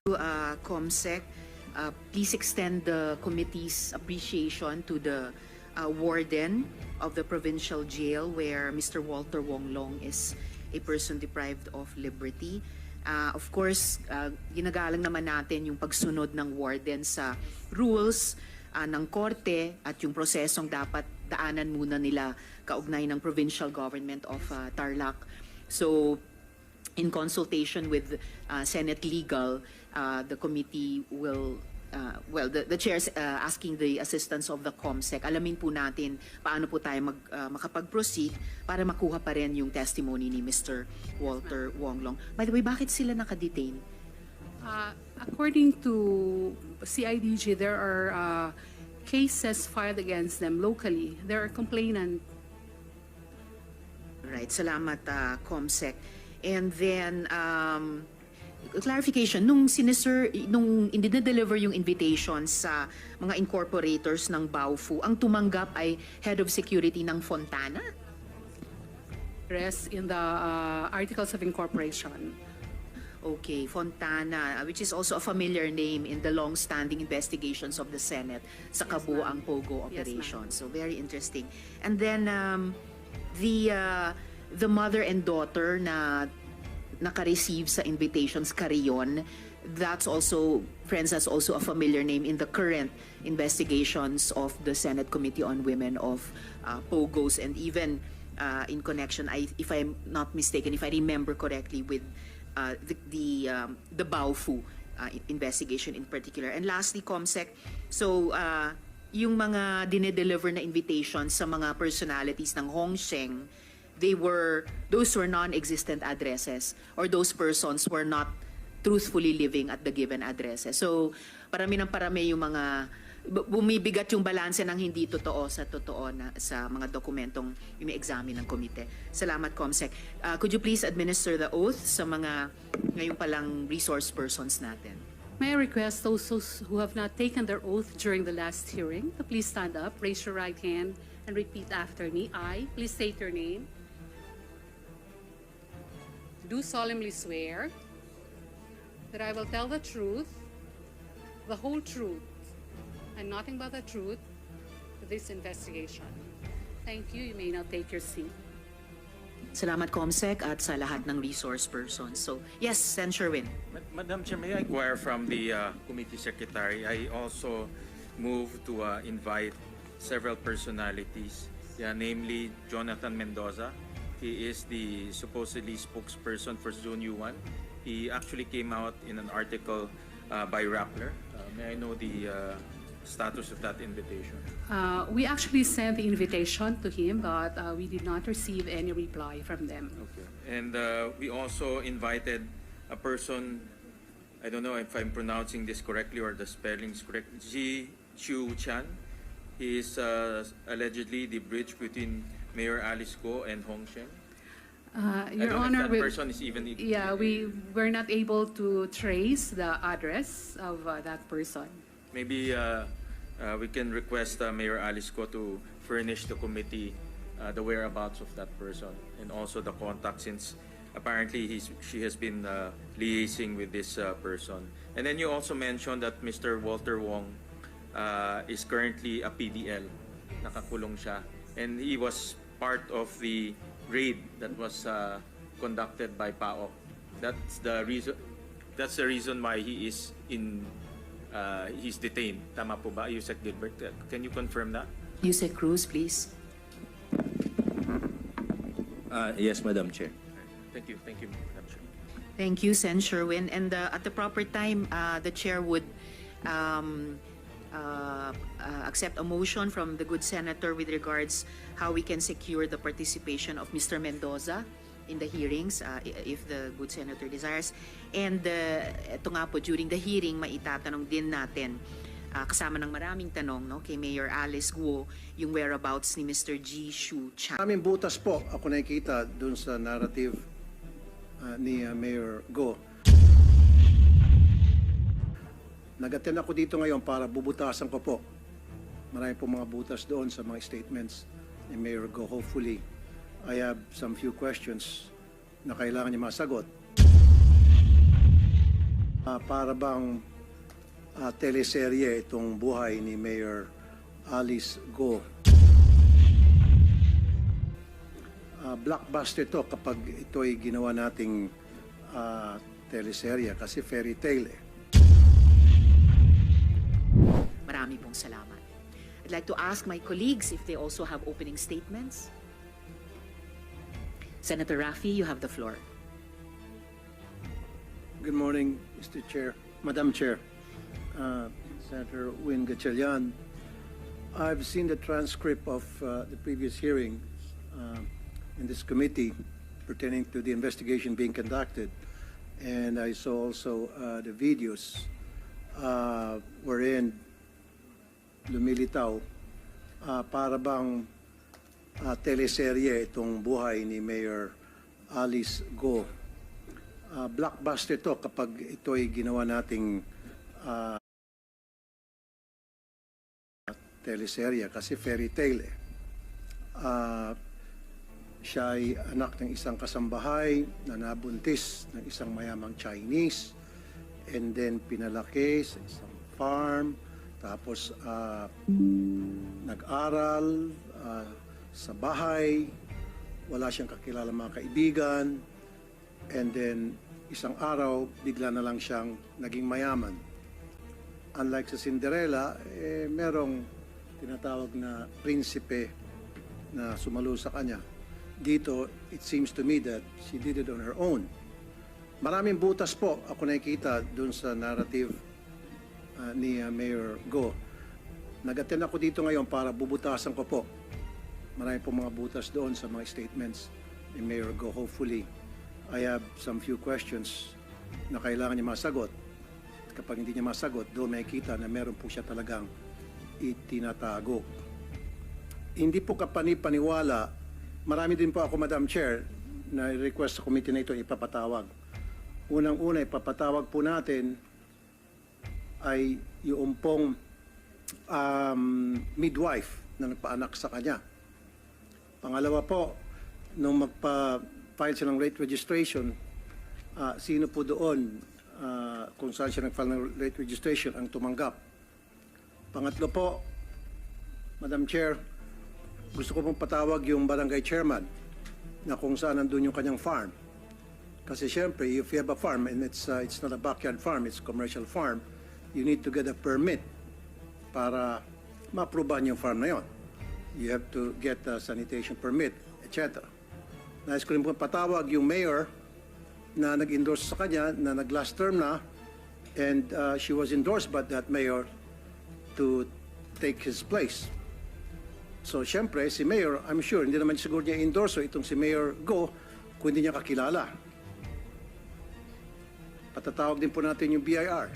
COMSEC, please extend the committee's appreciation to the warden of the provincial jail where Mr. Walter Wonglong is a person deprived of liberty. Of course, ginagalang naman natin yung pagsunod ng warden sa rules ng korte at yung prosesong dapat daanan muna nila kaugnay ng provincial government of Tarlac. So, in consultation with Senate Legal, the committee will, the chair's asking the assistance of the COMSEC. Alamin po natin paano po tayo makapag-proceed para makuha pa rin yung testimony ni Mr. Walter Wonglong. By the way, bakit sila nakadetain? According to CIDG, there are cases filed against them locally. There are complainants. Right, salamat COMSEC. And then, clarification, nung i-deliver yung invitation sa mga incorporators ng Baofu, ang tumanggap ay Head of Security ng Fontana? Rest in the Articles of Incorporation. Okay, Fontana, which is also a familiar name in the long-standing investigations of the Senate sa kabuuang Pogo operation. Yes, so very interesting. And then the mother and daughter na naka-receive sa invitations, Carrion, that's also, friends, that's also a familiar name in the current investigations of the Senate Committee on Women of Pogos, and even in connection, if I'm not mistaken, if I remember correctly, with the Baofu investigation in particular. And lastly, COMSEC, so yung mga dinedeliver na invitations sa mga personalities ng Hongsheng, those were non-existent addresses, or those persons were not truthfully living at the given addresses. So parami yung mga bumibigat yung balanse ng hindi totoo sa totoo na sa mga dokumentong ine-examine ng komite. Salamat, COMSEC. Could you please administer the oath sa mga ngayon palang resource persons natin? May I request those who have not taken their oath during the last hearing to please stand up, raise your right hand, and repeat after me. I, please state your name. Do solemnly swear that I will tell the truth, the whole truth, and nothing but the truth for this investigation. Thank you. You may now take your seat. Salamat, COMSEC, at sa lahat ng resource persons. So, yes, Sen. Sherwin. Madam Chair, may I inquire from the committee secretary? I also move to invite several personalities, namely Jonathan Mendoza. He is the supposedly spokesperson for Zone U1. He actually came out in an article by Rappler. May I know the status of that invitation? We actually sent the invitation to him, but we did not receive any reply from them. Okay. And we also invited a person, I don't know if I'm pronouncing this correctly or the spelling is correct, Ji Chu Chan. He is allegedly the bridge between Mayor Alice Go and Hong Sheng. Your Honor, that person is even... Yeah, we were not able to trace the address of that person. Maybe we can request Mayor Alice Go to furnish the committee the whereabouts of that person and also the contact, since apparently she has been liaising with this person. And then you also mentioned that Mr. Walter Wong is currently a PDL. Nakakulong siya. And he was part of the raid that was conducted by PAOK. That's the reason why he is he's detained. Tama po ba, Yusek Gilbert? Can you confirm that? Yusek Cruz, please. Yes, Madam Chair. Thank you, Madam Chair. Thank you, Sen. Sherwin. And at the proper time, the chair would accept a motion from the good senator with regards how we can secure the participation of Mr. Mendoza in the hearings, if the good senator desires. And ito nga po, during the hearing, maitatanong din natin, kasama ng maraming tanong, no, kay Mayor Alice Guo, yung whereabouts ni Mr. Ji Shu Chan. Maraming butas po ako nakikita dun sa narrative ni Mayor Go. Nag-attend ako dito ngayon para bubutasan ko po. Marami po mga butas doon sa mga statements ni Mayor Go. Hopefully, I have some few questions na kailangan niya masagot. Para bang teleserye itong buhay ni Mayor Alice Go. Blockbuster to kapag ito'y ginawa nating teleserye kasi fairy tale eh. Marami pong salamat. I'd like to ask my colleagues if they also have opening statements. Senator Raffy, you have the floor. Good morning, Mr. Chair, Madam Chair, Senator Win Gatchalian. I've seen the transcript of the previous hearing in this committee pertaining to the investigation being conducted, and I saw also the videos wherein lumilitaw para bang teleserye itong buhay ni Mayor Alice Go. Blockbuster to kapag ito'y ginawa nating teleserye kasi fairy tale eh. Siya ay anak ng isang kasambahay na nabuntis ng isang mayamang Chinese and then pinalaki sa isang farm tapos nag-aral sa bahay, wala siyang kakilala mga kaibigan. And then, isang araw, bigla na lang siyang naging mayaman. Unlike sa Cinderella, merong tinatawag na prinsipe na sumalo sa kanya. Dito, it seems to me that she did it on her own. Maraming butas po ako nakikita dun sa narrative ni Mayor Go. Nag-attend ako dito ngayon para bubutasan ko po. Marami po mga butas doon sa mga statements ni Mayor Go. Hopefully, I have some few questions na kailangan niya masagot. Kapag hindi niya masagot, doon makikita na meron po siya talagang itinatago. Hindi po kapani-paniwala, marami din po ako, Madam Chair, na request sa committee na ito ipapatawag. Unang-una, ipapatawag po natin ay yung pong midwife na nagpaanak sa kanya. Pangalawa po, nung file siya ng rate registration, sino po doon kung saan siya nag-file ng rate registration ang tumanggap. Pangatlo po, Madam Chair, gusto ko pong patawag yung barangay chairman na kung saan nandun yung kanyang farm. Kasi syempre, if you have a farm and it's not a backyard farm, it's a commercial farm, you need to get a permit para ma-aprobahan yung farm na yon. You have to get a sanitation permit, etc. Nais ko rin po patawag yung mayor na nag-endorse sa kanya na nag-last term na and she was endorsed by that mayor to take his place. So, syempre, si mayor, I'm sure, hindi naman siguro niya endorse itong si Mayor Go kung hindi niya kakilala. Patatawag din po natin yung BIR.